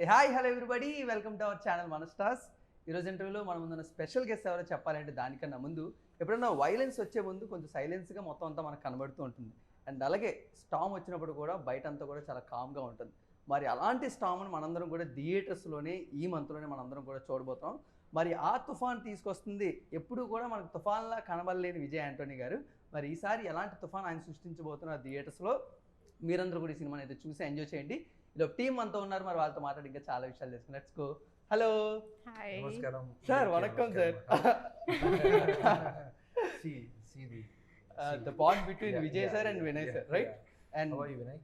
Hi hello everybody, welcome to our channel మన stars. ఈరోజు ఇంటర్వ్యూలో మనం ముందున్న స్పెషల్ గెస్ట్ ఎవరో చెప్పాలంటే దానికన్నా ముందు ఎప్పుడన్నా వైలెన్స్ వచ్చే ముందు కొంచెం సైలెన్స్గా మొత్తం అంతా మనకు కనబడుతూ ఉంటుంది. అండ్ అలాగే స్టామ్ వచ్చినప్పుడు కూడా బయట అంతా కూడా చాలా కామ్గా ఉంటుంది. మరి అలాంటి స్టామ్ని మనందరం కూడా థియేటర్స్లోనే ఈ మంత్లోనే మనందరం కూడా చూడబోతాం. మరి ఆ తుఫాన్ తీసుకొస్తుంది ఎప్పుడు కూడా మనకు తుఫాన్లా కనబడలేని విజయ్ యాంటోనీ గారు. మరి ఈసారి ఎలాంటి తుఫాన్ ఆయన సృష్టించబోతున్నారు థియేటర్స్లో, మీరందరూ కూడా ఈ సినిమాని అయితే చూసి ఎంజాయ్ చేయండి. ఇలా టీం అంతా ఉన్నారు, మరి వాళ్ళతో మాట్లాడి ఇంకా చాలా విషయాలు తెలుసుకుని లెట్స్ గో. హలో, హాయ్ నమస్కారం sir. Vanakkam sir. The bond between Vijay sir and Vinay sir, right? And how are you, Vinay?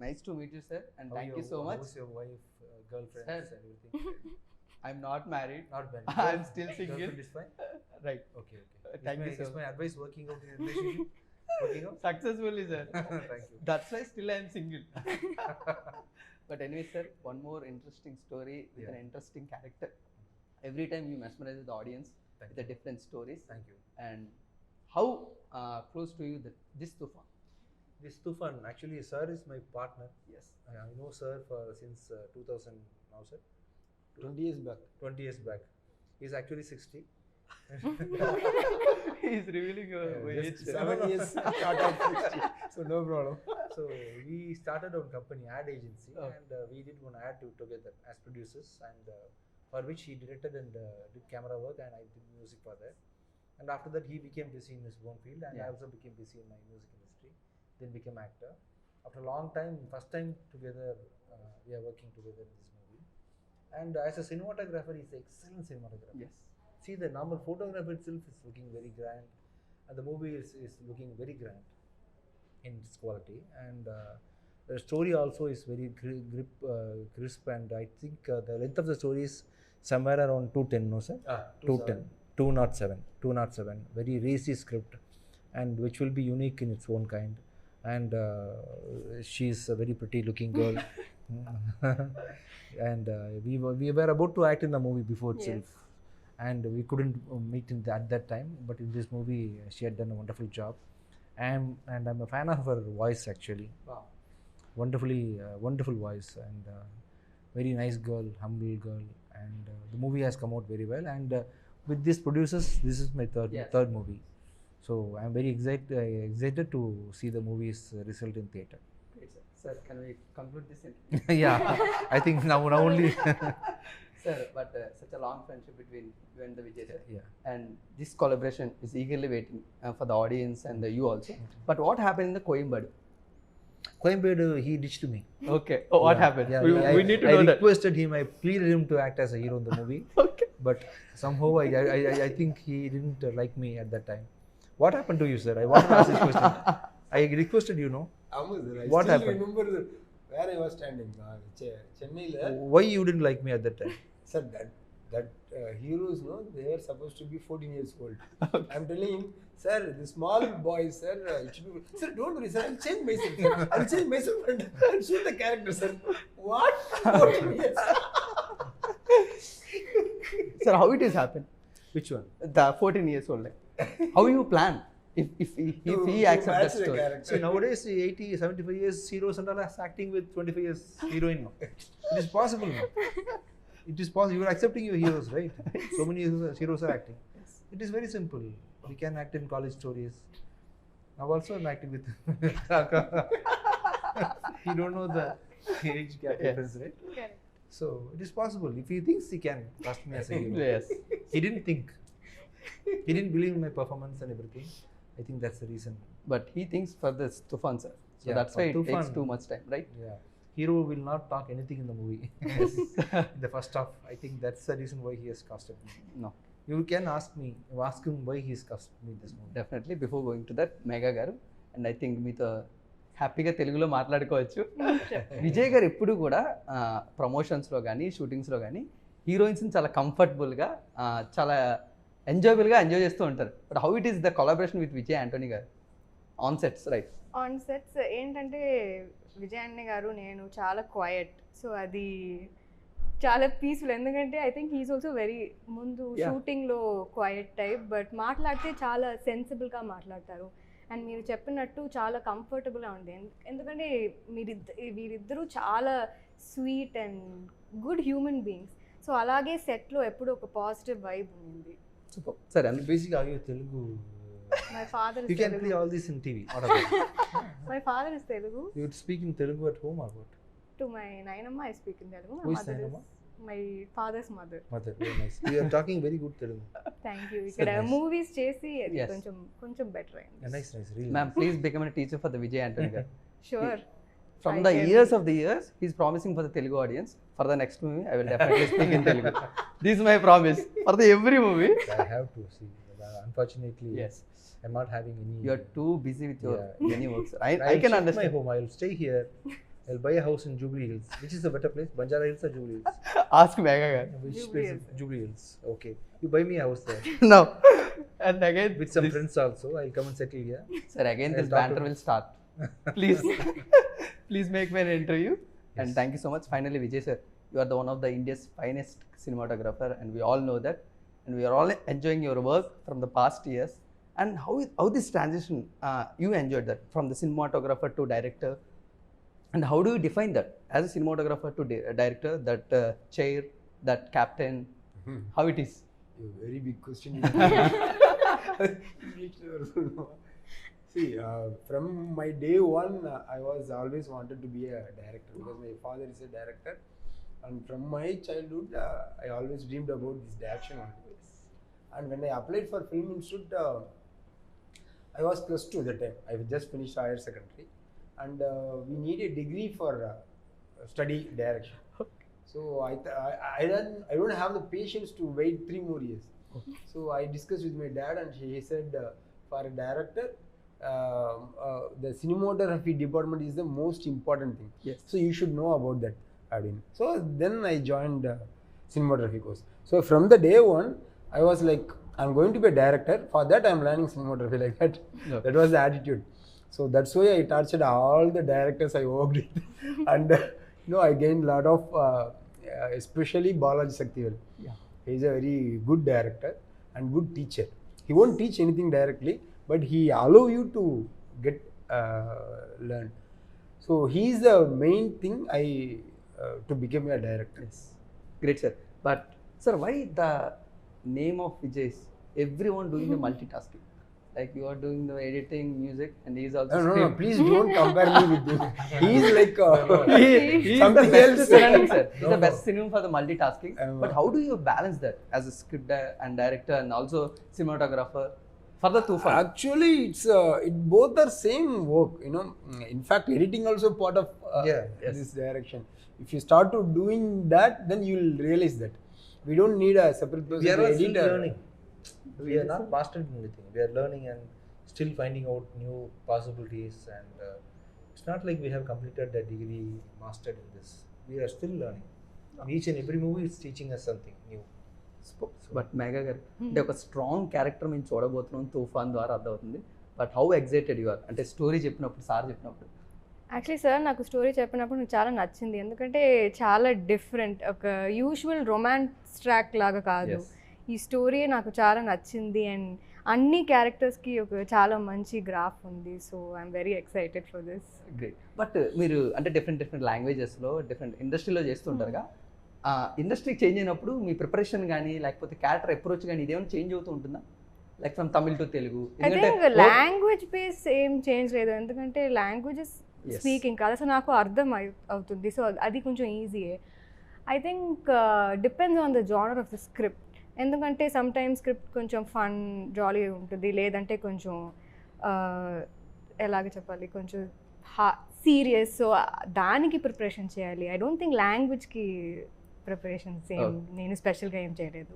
Nice to meet you, sir, and thank you so much. How's your wife, girlfriend, Sir. and everything? I'm not married. Not bad. I'm still single. Girlfriend is fine. Right. Okay. Thank you, Is sir. my advice working out in a relationship? Working out? Successfully, sir. Thank you. That's why still I'm single. But anyway, sir, one more interesting story with an interesting character. Every time you mesmerize the audience with the different stories. Thank you. And how close to you this Toofan? This Toofan, actually, sir is my partner. Yes. I know sir since 2000 now, sir. 20 years back. 20 years back. He's actually 60. He's revealing your age. 7 years short of 60. So no problem. So we started our company ad agency, Oh. and we did one ad together as producers, and for which he directed and did camera work, and I did music for that. And after that he became busy in his own field, and I also became busy in my music industry, then became actor. After a long time, first time together, we are working together in this movie. And as a cinematographer, he's an excellent cinematographer. Yes. See, the normal photograph itself is looking very grand, and the movie is looking very grand in its quality. And the story also is very crisp, and I think the length of the story is somewhere around 210, no sir? 210. 207. Very racy script, and which will be unique in its own kind. And she's a very pretty looking girl. And we were about to act in the movie before itself. Yes. And we couldn't meet at that time, but in this movie she had done a wonderful job, and I'm a fan of her voice actually. Wow. Wonderful voice, and very nice girl, humble girl, and the movie has come out very well. And with these producers, this is my third movie, so I'm very excited to see the movie's result in theatre. Great, sir. Sir, can we conclude this in? Yeah, I think now only. Sir, but such a long friendship between you and the Vijay sir. Yeah. And this collaboration is eagerly waiting for the audience and you also. But what happened in the Coimbatore? Coimbatore, he ditched me. Okay. Oh, what Yeah, happened? yeah, We need to I know that. requested him, I pleaded him to act as a hero in the movie. Okay. But somehow I think he didn't like me at that time. What happened to you, sir? I want to ask this question. I requested you, no? Sir, I What still happened? remember where I was standing. Chennai. Why you didn't like me at that time? Sir, that heroes, no, they were supposed to be 14 years old. I'm telling him, sir, the small boys, sir, it should be. Sir, don't worry, sir. I'll change myself. Sir. I'll change myself and shoot the character, sir. What? 14 years. Sir, how it has happened? Which one? The 14 years old. How you plan? If he accepts that match the story. character. See, nowadays 80, 75 years heroes and all are acting with 25 years heroine now. It is possible now. It is possible. You are accepting your heroes, right? So many heroes are acting. It is very simple. We can act in college stories. Now also I'm acting with You don't know the age gap difference, right? Correct. So it is possible. If he thinks he can cast me as a hero. Yes. He didn't think. He didn't believe in my performance and everything. I think that's the reason. But he thinks for this Toofan, sir. So Yeah, that's for why it takes Toofan. too much time, right? Yeah. Hero will not talk anything in the movie. In the first half. I think that's the reason why he has casted me. No. You can ask him why he has casted me in this movie. Definitely before going to that, Megha garu, and I think మీతో హ్యాపీగా తెలుగులో మాట్లాడుకోవచ్చు. విజయ్ గారు ఎప్పుడు కూడా ప్రమోషన్స్లో కానీ షూటింగ్స్లో కానీ హీరోయిన్స్ని చాలా కంఫర్టబుల్గా చాలా ఎంజాయబుల్గా ఎంజాయ్ చేస్తూ ఉంటారు. But how it is the collaboration with Vijay Antony గారు on sets, right? On sets ఏంటంటే విజయ్ అన్న గారు నేను చాలా క్వయట్, సో అది చాలా పీస్ఫుల్. ఎందుకంటే I think he is also very ముందు షూటింగ్లో క్వయట్ టైప్, బట్ మాట్లాడితే చాలా సెన్సిబుల్గా మాట్లాడతారు. అండ్ మీరు చెప్పినట్టు చాలా కంఫర్టబుల్గా ఉంది. ఎందుకంటే వీరిద్దరూ చాలా sweet and good human beings. So అలాగే సెట్లో ఎప్పుడు ఒక పాజిటివ్ వైబ్ ఉంది. సూపర్. సరే Basically, are you Telugu? My father You ఇస్ can play Telugu. all this in TV. What about it? My father is Telugu. You would speak in Telugu at home or what? To my nainamma I speak in Telugu. Who is Nainamma? My father's mother. Mother, very nice. You are talking very good Telugu. Thank you. ఇక్కడ nice. Movies చేసి అది Yes. కొంచెం better అయింది. Yeah, nice, really. Ma'am please become a teacher for the Vijay Antony గారు. Sure. From I the can. years of the years, he's promising for the Telugu audience. For the next movie, I will definitely speak in Telugu. This is my promise for the every movie. I have to see. Unfortunately, Yes, I'm not having any. you are too busy with your Yeah. many works. I'll I can shift understand. my home. I'll stay here. I'll buy a house in Jubilee Hills. Which is the better place? Banjara Hills or Jubilee Hills? Ask Megha garu. Which Jubilee place? Hills. Jubilee Hills. Okay. You buy me a house there. No. And again, With some friends also. I'll come and settle here. Sir, again I'll this talk banter to- will start. Please, please make me an interview. And Yes. thank you so much. Finally, Vijay sir, you are the one of the India's finest cinematographer, and we all know that. And we are all enjoying your work from the past years. And how this transition you enjoyed that from the cinematographer to director, and how do you define that as a cinematographer to director, that chair, that captain, how it is? A very big question. See, from my day one, I was always wanted to be a director because my father is a director, and from my childhood, I always dreamed about this direction only. And when I applied for Film Institute, I was +2 at that time. I had just finished higher secondary, and we need a degree for study direction. So I don't have the patience to wait 3 more years. So I discussed with my dad, and he said, for a director, the cinematography department is the most important thing. Yes. So you should know about that, Adin. So then I joined cinematography course. So from the day one, I was like, I'm going to be a director. For that, I'm learning cinematography like that. Yeah. That was the attitude. So that's why I tortured all the directors I worked with, and I gained a lot of, especially Balaji Saktivel. Yeah. He's a very good director and good teacher. He won't teach anything directly, but he allow you to get learn. So he's the main thing to become a director. Yes. Great, sir. But sir, why the name of Vijay is everyone doing the multitasking? Like you are doing the editing, music, and he is also No, script. please don't compare me with him. He's like He is the something best else. synonym, sir. He's the No, best synonym for the multitasking. But how do you balance that as a script and director and also cinematographer for the Toofan? Actually, it both are same work. In fact, editing also part of Yes. this direction. If you start to doing that, then you will realize that we don't need a separate person We are to all edit. still learning. We are not mastered anything. We are learning and still finding out new possibilities. And it's not like we have completed the degree, mastered in this. We are still learning. Each and every movie is teaching us something new. But Megha గారు అంటే ఒక strong character మేము చూడబోతున్నాం తుఫాన్ ద్వారా అర్థమవుతుంది. But how excited you are అంటే story చెప్పినప్పుడు సార్ చెప్పినప్పుడు? యాక్చువల్లీ సార్ నాకు స్టోరీ చెప్పినప్పుడు నాకు చాలా నచ్చింది. ఎందుకంటే చాలా డిఫరెంట్, ఒక యూజువల్ రొమాన్స్ ట్రాక్ లాగా కాదు. Yes. ఈ స్టోరీ నాకు చాలా నచ్చింది అండ్ అన్ని క్యారెక్టర్స్కి ఒక చాలా మంచి గ్రాఫ్ ఉంది. So I'm very excited for this. Great. But మీరు అంటే డిఫరెంట్ లాంగ్వేజెస్లో డిఫరెంట్ ఇండస్ట్రీలో చేస్తుంటారుగా, ఇండస్ట్రీ చేంజ్ అయినప్పుడు మీ ప్రిపరేషన్ కానీ లేకపోతే క్యారెక్టర్ అప్రోచ్ కానీ ఇదేమైనా చేంజ్ అవుతూ ఉంటుందా? Like from Tamil to Telugu? I think language base ఏం చేంజ్ లేదు, ఎందుకంటే లాంగ్వేజెస్ Yes. స్పీకింగ్ కాదు, సో నాకు అర్థం అవుతుంది. సో అది కొంచెం ఈజీయే. I think depends on the genre of the script. ఎందుకంటే సమ్ టైమ్స్ స్క్రిప్ట్ కొంచెం ఫన్ జాలీ ఉంటుంది, లేదంటే కొంచెం ఎలాగ చెప్పాలి, కొంచెం సీరియస్. సో దానికి ప్రిపరేషన్ చేయాలి. ఐ డోంట్ థింక్ లాంగ్వేజ్కి ప్రిపరేషన్స్ ఏం నేను స్పెషల్గా ఏం చేయలేదు.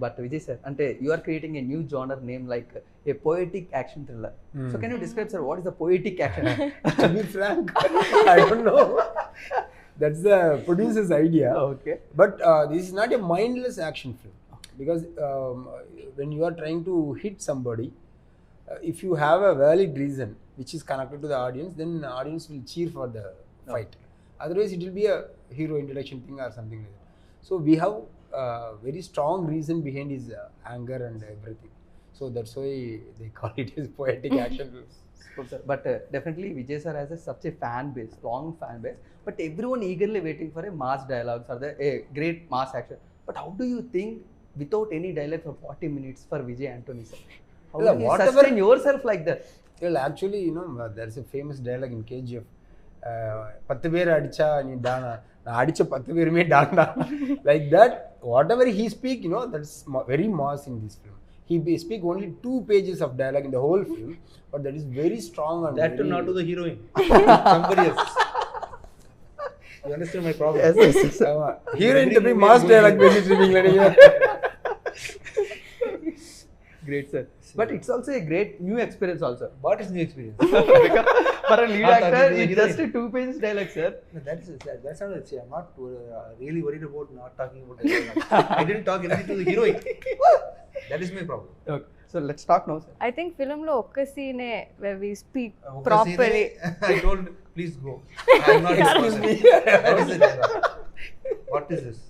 బట్ విజయ్ సార్ అంటే you are creating a new genre name like a poetic action thriller. So can you describe sir what is the poetic action? To be frank, I don't know. That's the producer's idea. Okay. But this is not a mindless action film. Because when you are trying to hit somebody, if you have a valid reason which is connected to the audience, then the audience will cheer for the fight. Otherwise, it will be a hero introduction thing or something like that. So we have very strong reason behind his anger and everything. So that's why they call it as poetic action film. But definitely Vijay sir has such a fan base, strong fan base. but everyone eagerly waiting for a mass dialogues or a great mass action. But how do you think without any dialogue for 40 minutes for Vijay Antony sir? How Yeah, do you whatever- sustain yourself like that? Well, actually, there's a famous dialogue in KGF. 10 பேர் அடிச்சா நீ டானா, நான் அடிச்ச 10 பேருமே டான்டா. Like that, whatever he speak, that's very mass in this film. He speak only 2 pages of dialogue in the whole film, but that is very strong and That too very... not to the heroine. Somebody else. You understand my problem? Yes. Heroine to be mass dialogue பேசிட்டு இருக்கீங்களா நீங்க? Great sir. But it's also a great new experience also. What is new experience? For a lead Not actor, talking to the it's just a 2 pages dialogue sir. No, that's not it. See, I'm not really worried about not talking about the heroine. I didn't talk anything to the heroine. That is my problem. Okay. So let's talk now sir. I think film lo okka scene where we speak Okay, properly. see, I told, please go. I'm not Excuse me. That is it. What is this?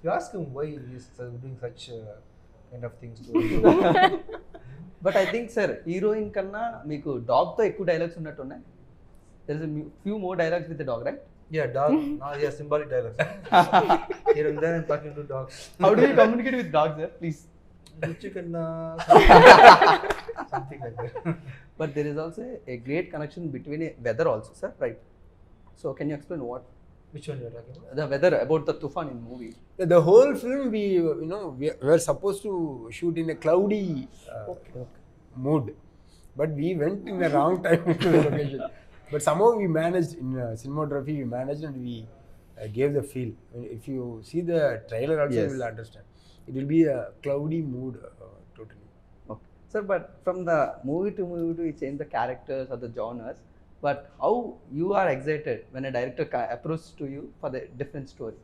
You ask him why he is doing such kind of things to him. But I think sir, heroine కన్నా మీకు dog తో ఎక్కువ dialogues ఉన్నట్టు ఉన్నాయి. There is a few more dialogues with the dog, right? Yeah, dog. Yeah, symbolic dialogues. Here and there, I'm talking to dogs. How do you communicate with dogs sir? Please. Chicken, something like that. But there is also a great connection between a weather also sir, right? So can you explain what Which one you are talking about? the weather about the Toofan in movie? The whole film we were supposed to shoot in a cloudy mood, but we went in the wrong time to the location. But somehow we managed in cinematography. We managed and we gave the feel. If you see the trailer also, Yes. you will understand. It will be a cloudy mood totally. Okay. Sir, but from the movie to you change the characters or the genres. But how you are excited when a director approaches to you for the different story?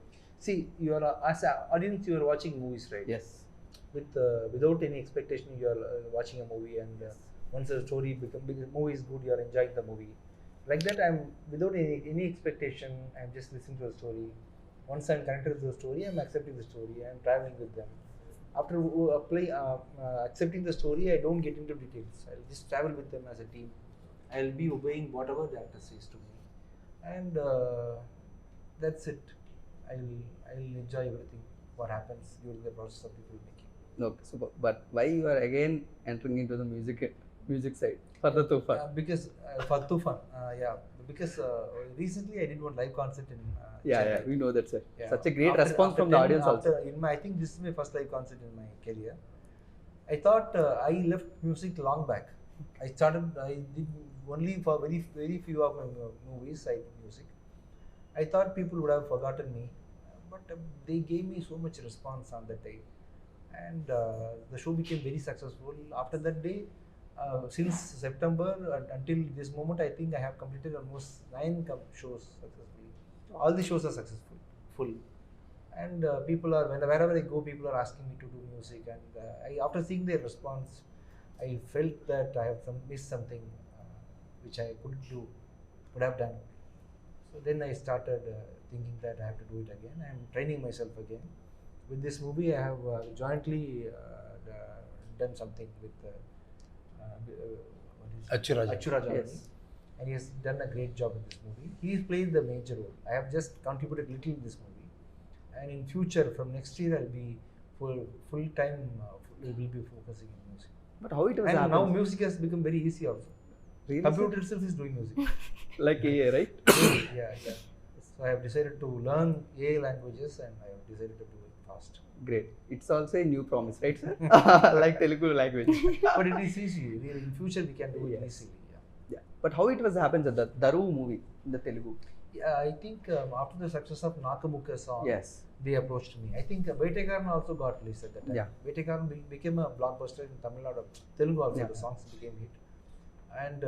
See, you are as an audience, you are watching movies, right? Yes. Without any expectation, you are watching a movie, and once the story movie is good, you are enjoying the movie. Like that, I'm without any expectation. I'm just listening to the story. Once I'm connected to the story, I'm accepting the story. I'm traveling with them. After accepting the story, I don't get into details. I'll just travel with them as a team. I'll be obeying whatever the actor says to me, and that's it. I'll enjoy everything what happens during the process of the filmmaking. Okay. So, but why you are again entering into the music side for the Toofan? Because for Toofan, because recently I did one live concert in Yeah, we know that sir. Yeah. Such a great After- response after from the 10 audience after, also. I think this is my first live concert in my career. I thought I left music long back. I did only for very few of my movies I did music. I thought people would have forgotten me, but they gave me so much response on that day, and the show became very successful. After that day, since September until this moment, I think I have completed almost 9 shows successfully. All the shows are successful, full, and people are wherever I go, people are asking me to do music, and after seeing their response, I felt that I have missed something which I could have done. So then I started thinking that I have to do it again. I am training myself again. With this movie, I have jointly done something with Achu Raja. Yes. and he has done a great job in this movie. He played the major role. I have just contributed little in this movie, and in future, from next year, I'll be full time. Will be focusing on music. But how it was And now happened? music has become very easy also. Really, Computer itself is doing music. like AI, right? yeah. So I have decided to learn AI languages, and I have decided to do it fast. Great. It's also a new promise, right, sir? Like Telugu language. But it is easy. Really, in future we can do it Yes. easily. Yeah. But how it was happened, sir? The Daru movie in the Telugu. Yeah, I think after the success of Nakamukka song, Yes. they approached me. I think Vettikaran also got released at that time. Yeah. Vettikaran became a blockbuster in Tamil Nadu. Telugu also, Yeah. the songs became hit. And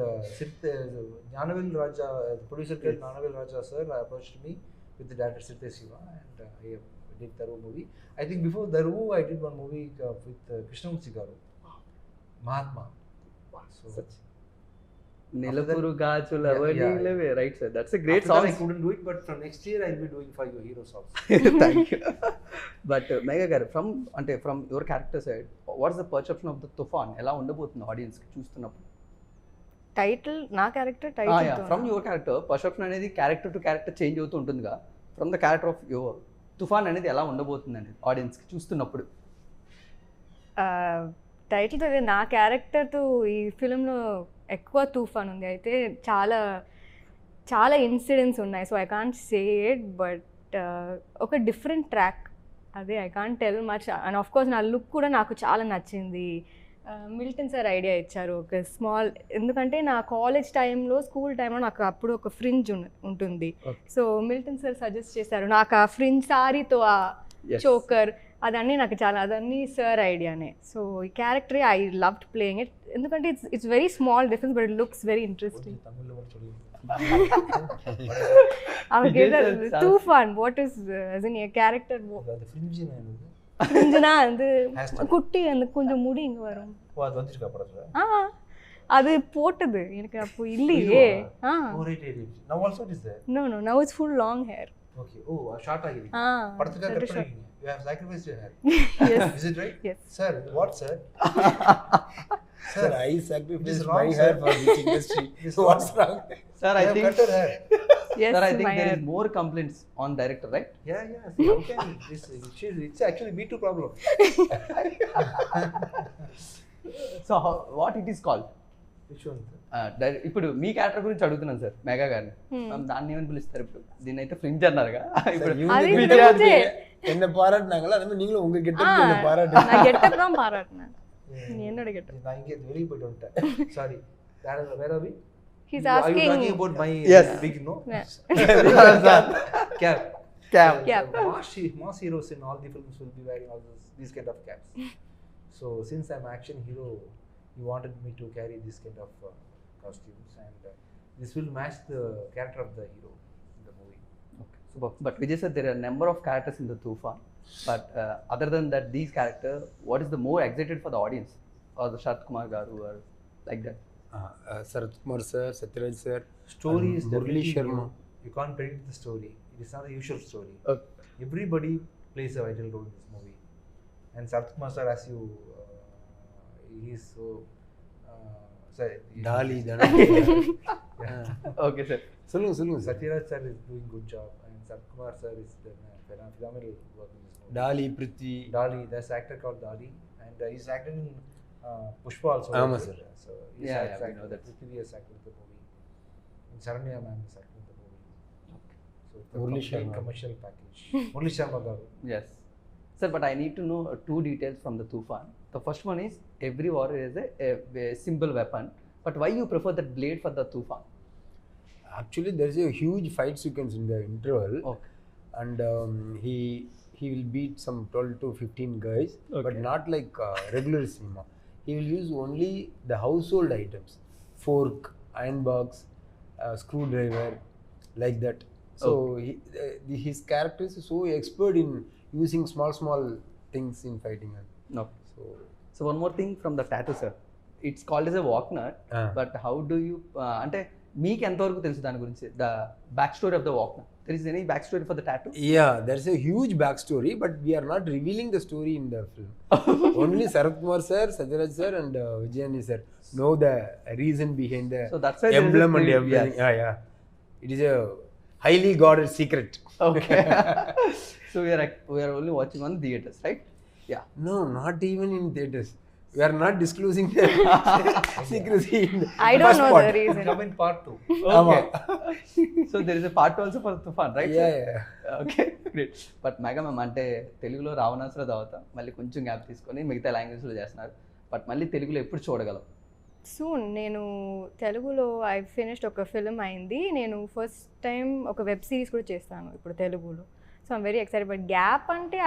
Jnanavil Raja, the producer Yes. Jnanavil Raja sir approached me with the director Sirte Siva, and I did Daru movie. I think before Daru, I did one movie with Krishnamurthy Garu, Mahatma. So Such. Nilapuru Gachula, yeah. right, sir? That's a great after that song. I couldn't do it, but from next year I'll be doing for your heroes also. Thank you. But Megha garu, from your character side, what's the perception of the Toofan? ఎలా ఉండబోతుంది audience కి చూస్తున్నప్పుడు? Title నా character title from your character perception అనేది character to character change అవుతూ ఉంటుందిగా. From the character of your తుఫాన్ అనేది ఎలా ఉండబోతుంది అనేది ఆడియన్స్కి చూస్తున్నప్పుడు. టైటిల్తో నా క్యారెక్టర్తో ఈ ఫిలింలో ఎక్కువ తుఫాన్ ఉంది. అయితే చాలా చాలా ఇన్సిడెంట్స్ ఉన్నాయి. So I can't say it, but ఒక డిఫరెంట్ ట్రాక్ అదే. I can't tell much. And of course నా లుక్ కూడా నాకు చాలా నచ్చింది. మిల్టన్ సార్ ఐడియా ఇచ్చారు ఒక స్మాల్, ఎందుకంటే నా కాలేజ్ టైంలో స్కూల్ టైంలో నాకు అప్పుడు ఒక ఫ్రింజ్ ఉంటుంది. సో మిల్టన్ సార్ సజెస్ట్ చేశారు నాకు ఆ ఫ్రింజ్ సారీతో ఆ చోకర్ అదన్నీ నాకు చాలా, అదన్నీ సార్ ఐడియానే. సో ఈ character I loved playing it, ఎందుకంటే it's very small difference but it looks very interesting. Toofan, what is as in your character? ஃப்ரிஞ்சுனா வந்து குட்டி அந்த கொஞ்சம் முடி இங்க வரும். ஓ அது வந்துருக்கா படத்துல? அது போட்டது எனக்கு அப்போ இல்லையே. now also it is there. No, now it's full long hair. Okay. Oh, short ஆகிருக்கு. படத்துல கட் பண்ணிருக்கீங்க. You have sacrificed your hair. Yes. Is it right? Yes. Sir, what sir? Sir, I sacrificed my hair for this industry. What's wrong? Sir, I think cut her hair. Yes, sir, I think my there hair. is more complaints on director, right? Yeah. See, how can it's actually B2 problem. So what it is called? Which one? ఇప్పుడు మీ character గురించి అడుగుతున్నాను sir mega గారిని. దాన్ని ఏమని పిలుస్తారు ఇప్పుడు? దీన్ని అయితే ఫ్రింజ్ అన్నారుగా. ఇప్పుడు என்ன பாராட்டினாங்களா அதே மாதிரி நீங்களும் உங்க கெட்டப் என்ன பாராட்டுங்க. நான் கெட்டப் தான் பாராட்டினேன். நீ என்னோட கெட்டப்? நான் இங்க வெளிய போயிட்டு வந்துட்டேன். Sorry. Where are we? He's asking. Are you talking about my big no? Cap. Mass heroes in all the films will be wearing all these kind of caps. So since I'm action hero, you wanted me to carry this kind of costumes, and this will match the character of the hero in the movie. Okay. So, but Vijay said there are a number of characters in the Toofan. But other than that, these characters, what is the more excited for the audience, or the Sharat Kumar garu, or like that? Sharat Kumar sir, Satyaraj sir, Story is Murali Sharma. You can't predict the story. It is not a usual story. Okay. Everybody plays a vital role in this movie, and Sharat Kumar sir, as you, he is so. Sorry. Dali. Okay, sir. சொல்லுங்க. Satyaraj sir is doing good job, and Sharat Kumar sir is phenomenal work in this movie. Dali, Prithvi. Dali, there's an actor called Dali, and he's acted in Pushpa also. Ama sir. So Yeah, we know that. Prithvi has acted in the movie. And Saranya ma'am is acting in the movie. Okay. So it's a Murali complete Sharma. commercial package. Murali Sharma garu. Yes. Sir, but I need to know two details from the Toofan. The first one is every warrior is a simple weapon, but why you prefer that blade for the Toofan? Actually, there's a huge fight sequence in the interval. Okay. And he will beat some 12 to 15 guys, but not like regular cinema. He will use only the household items, fork, iron box, screwdriver, like that. So his character is so expert in using small things in fighting. No. So one more thing from the tattoo, sir. It's called as a walk nut, but how do you అంటే మీకు ఎంతవరకు తెలుసు దాని గురించి, the back story of the walnut? There is any backstory for the tattoo? Yeah, there's a huge backstory, but we are not revealing the story in the film. Only Sharat Kumar sir, Satyaraj sir, and Vijay Antony sir know the reason behind the so that's why emblem and everything. Yes. Yeah. It is a highly guarded secret. Okay. So we are only watching on theaters, right? Yeah. No, not even in theaters. We are not disclosing the secrecy. I don't know the reason. Come in part 2. Okay. So there is a part 2 also for Toofan, right? Yeah. Okay, great. But Megha ma'am అంటే తెలుగులో రావణాసుర తర్వాత మళ్ళీ కొంచెం gap తీసుకొని మిగతా లాంగ్వేజ్లో చేస్తున్నారు, but మళ్ళీ తెలుగులో ఎప్పుడు చూడగలం? సూన్. నేను తెలుగులో ఐ ఫినిష్డ్ ఒక ఫిల్మ్ అయింది. నేను ఫస్ట్ టైం ఒక వెబ్ సిరీస్ కూడా చేస్తాను ఇప్పుడు తెలుగులో. So I'm very excited. But gap అంటే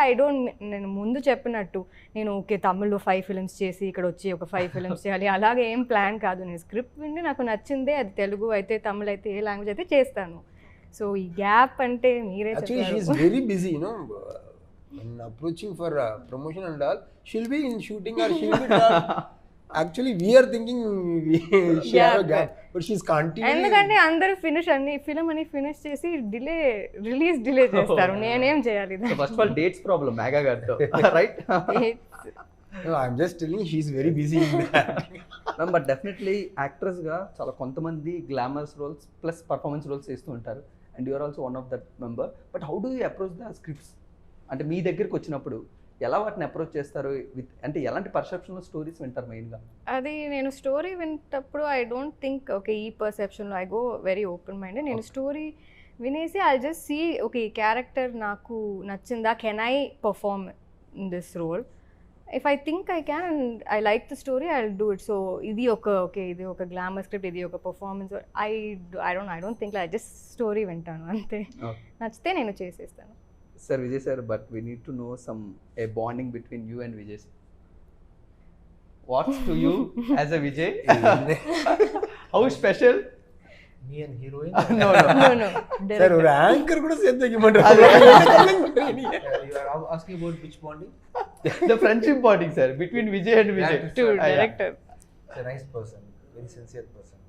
నేను ముందు చెప్పినట్టు నేను ఓకే తమిళ్లో 5 ఫిల్మ్స్ చేసి ఇక్కడ వచ్చి ఒక 5 ఫిల్మ్స్ చేయాలి అలాగే ఏం ప్లాన్ కాదు. నేను స్క్రిప్ట్ విండి నాకు నచ్చిందే, అది తెలుగు అయితే తమిళ్ అయితే ఏ లాంగ్వేజ్ అయితే చేస్తాను. సో ఈ గ్యాప్ అంటే మీరే చెప్పారు. Actually, she is very busy, when approaching for promotion and all, she'll be in shooting or she'll be actually we are thinking she have a gap, but she's continuing. ఎందుకంటే అందరూ film అని finish చేసి release delay చేస్తారు. నేనేం చేయాలి? First of all dates problem Megha గారితో, right? No, I'm just telling she's very busy in that. But definitely యాక్ట్రెస్గా చాలా కొంతమంది glamorous roles plus performance roles చేస్తూ ఉంటారు and you are also one of that member. But how do you approach the scripts? అంటే మీ దగ్గరికి వచ్చినప్పుడు ఎలా వాటిని అప్రోచ్ చేస్తారు? విత్ అంటే ఎలాంటి పర్సెప్షన్లో స్టోరీస్ వింటారు మెయిన్గా? అది నేను స్టోరీ వింటప్పుడు ఐ డోంట్ థింక్ ఓకే ఈ పర్సెప్షన్లో I go very open minded. నేను స్టోరీ వినేసి ఐ జస్ట్ సీ ఓకే ఈ క్యారెక్టర్ నాకు నచ్చిందా, can I perform in this role. If I think I can and I like the story I will do it. So ఇది ఒక glamour script, ఇది ఒక performance, I don't think I just story వింటాను అంతే. నచ్చితే నేను చేసేస్తాను. Sir Vijay sir, but we need to know some a bonding between you and Vijay sir. What's to you as a Vijay? How special? Me and heroine. No. Sir, ஒரு anchor கூட சேர்த்து வைக்க மாட்டாரு. You are asking about which bonding? The friendship bonding, sir, between Vijay and Vijay. To director. He's a nice person, very sincere person,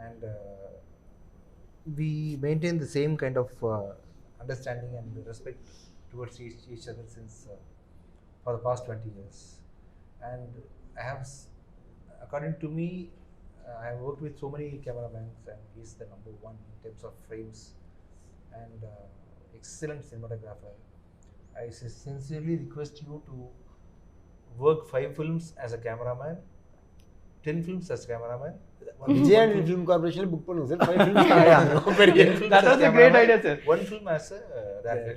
and we maintain the same kind of understanding and respect towards each other since for the past 20 years. And I have, according to me, I have worked with so many cameramen, and he's the number one in terms of frames and excellent cinematographer. I sincerely request you to work 5 films as a cameraman, 10 films as a cameraman. Vijay Antony Film Corporation book பண்ணுங்க sir. 5 films ஆயா. That was a great idea, sir. 1 film as a director.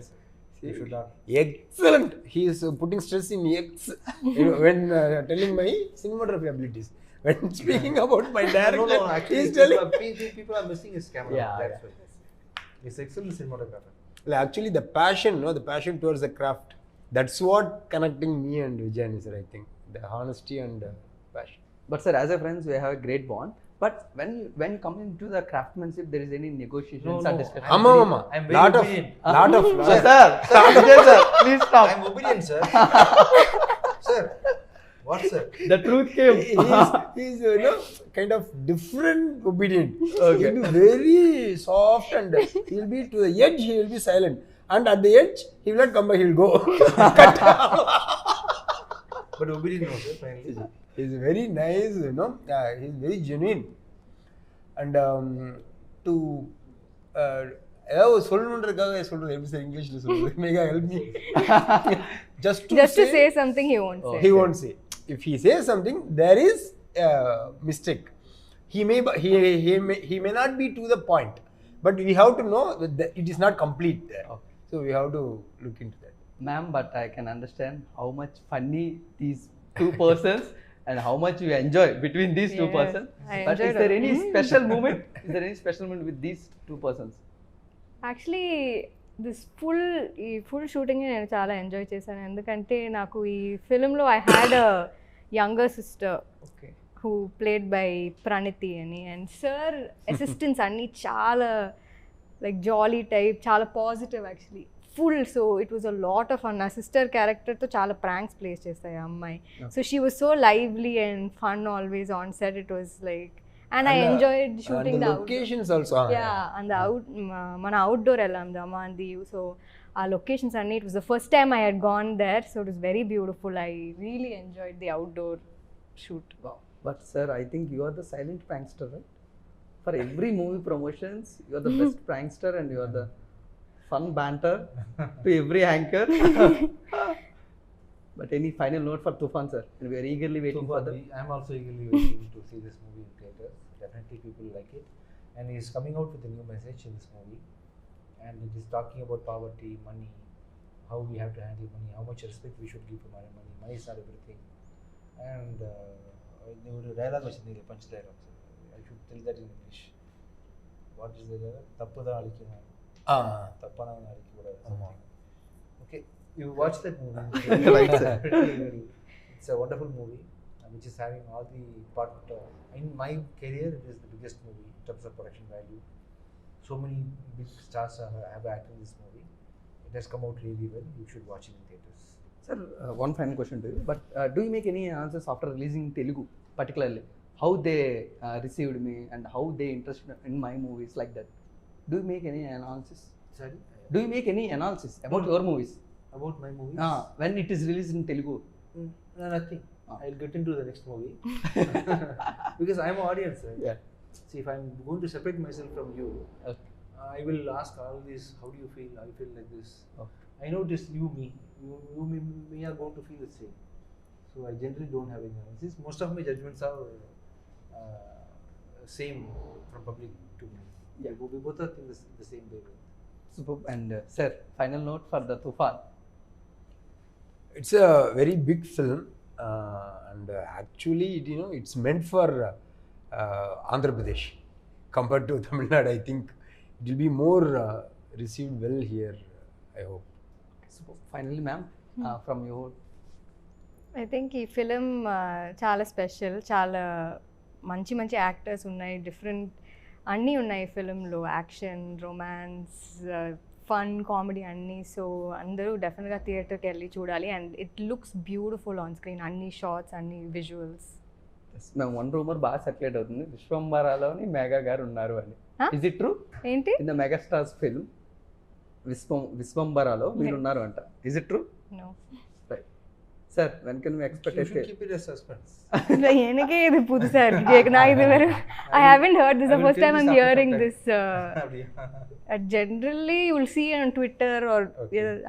You should not. Excellent. He is putting stress in X when telling my cinematography abilities. When speaking about my director, No, actually, he is telling. people are missing his camera. Yeah, That's why. He's excellent cinematographer. Actually, the passion towards the craft. That's what connecting me and Vijay sir. I think the honesty and passion. But sir, as a friends, we have a great bond. But when coming to the craftsmanship, there is any negotiations or discussions? Amma. I'm very Lot obedient. Sir, Vijay sir, please stop. I'm obedient, sir. Sir, what, sir? The truth came. He's kind of different obedient. Okay. He'll be very soft and he'll be to the edge, he will be silent. And at the edge, he will not come back, he will go. But obedient no, sir, finally. He's very nice, he's very genuine. And to ஏதாவது சொல்லணுன்றதுக்காக சொல்றது எப்படி sir இங்கிலீஷ்ல சொல்றது? Megha, help me. Just to say something he won't say. He won't say. If he says something, there is a mistake. He may not be to the point, but we have to know that it is not complete there. Okay. So we have to look into that. Ma'am, but I can understand how much funny these two persons and how much you enjoy between these two Yes, persons. I But is enjoyed there it. any special moment? Is there any special moment with these two persons? Actually this full shooting నేను చాలా enjoy చేశాను. ఎందుకంటే నాకు ఈ ఫిలింలో I had a younger sister Okay. Who played by Praniti అని. And sir assistants అన్నీ చాలా లైక్ జాలీ టైప్, చాలా positive actually full. So it was a lot of fun. నా సిస్టర్ క్యారెక్టర్తో చాలా ప్రాంక్స్ ప్లేస్ చేస్తాయి ఆ అమ్మాయి. So she was so lively and fun always on set. It was like and I enjoyed shooting and the locations also. and the మన outdoor వెళ్ళాం దమాంది. So ఆ locations అన్ని, it was the first time I had gone there, so it was very beautiful. I really enjoyed the outdoor shoot. Wow. But sir, I think you are the silent prankster, right? For every movie promotions, you are the best prankster and you are the fun banter to every anchor. But any final note for Toofan sir? And we are eagerly waiting for the. I am also eagerly waiting to see this movie in theaters. Definitely people like it, and he is coming out with a new message in this movie, and it is talking about poverty, money, how we have to handle money, how much respect we should give to money. Money is not everything. And dialogue vachindi punch dialogue. I should tell that in English. What is the dialogue? Tappada alikina. Tappana alikura. Okay, you watch that movie. Right, sir. It's a wonderful movie, which is having all the part. In my career, it is the biggest movie in terms of production value. So many big stars have acted in this movie. It has come out really well. You should watch it in theaters. Sir, one final question to you. But do you make any analysis after releasing Telugu, particularly how they received me and how they interested in my movies like that? Do you make any analysis? Sorry? Do you make any analysis about your movies? About my movies? When it is released in Telugu, No, nothing. I'll get into the next movie because I'm an audience. Right? Yeah. See, if I'm going to separate myself from you, Okay. I will ask all this. How do you feel? I feel like this. Okay. I know this. You, me are going to feel the same. So I generally don't have any analysis. Most of my judgments are same from public to me. Yeah. We both are in the same way. Superb. And sir, final note for the Toofan. It's a very big film, and actually, it's meant for Andhra Pradesh. Compared to Tamil Nadu, I think it will be more received well here. I hope. Superb. Finally, ma'am, from your I think ఈ film చాలా special, చాలా మంచి మంచి actors ఉన్నాయి, different అన్నీ ఉన్నాయి ఫిలింలో, action, romance, fun, comedy అన్నీ. సో అందరూ డెఫినెట్గా థియేటర్కి వెళ్ళి చూడాలి. And it looks beautiful on screen, అన్ని షార్ట్స్, అన్ని విజువల్స్. మేము వన్ రూమర్ బాగా సర్క్యులేట్ అవుతుంది, విశ్వంబరాలోని మేఘా గారు ఉన్నారు అని. Is it true? ఏంటి? ఇన్ ద మెగాస్టార్స్ ఫిల్మ్ విశ్వంబరాలో మీరు ఉన్నారు అంట. Is it true? No. Sir when can we expect You it? should keep it as suspense. எனக்கே இது புதுசா இருக்கு, நான் இது வேற I haven't heard this, the first time I'm hearing this. Generally you will see on Twitter or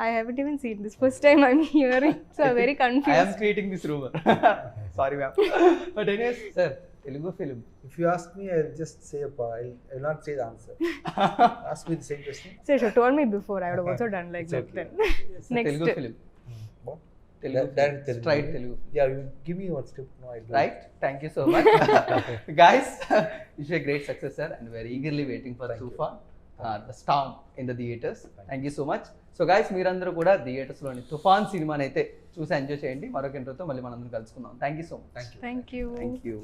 I haven't even seen this, first time I'm hearing, so I'm very confused. I am creating this rumor. Sorry ma'am. But anyways, sir, Telugu film. If you ask me, I'll just say I'll not say the answer. Ask me the same question. So you told me before, I would have also done like that then. Next Telugu film. What? Telugu. Straight Telugu. Yeah, you give me one step. No, I'll do Right? Thank you so much. Guys, wish you a great success, sir, and we're eagerly waiting for Toofan, the storm in the theaters. Thank you so much. So guys, మీరందరూ కూడా థియేటర్స్లోని తుఫాన్ సినిమాని అయితే చూసి enjoy చేయండి. మరొక ఇంటర్వ్యూతో మళ్ళీ మనందరం కలుసుకుందాం. Thank you so much. Thank you. Thank you. Thank you.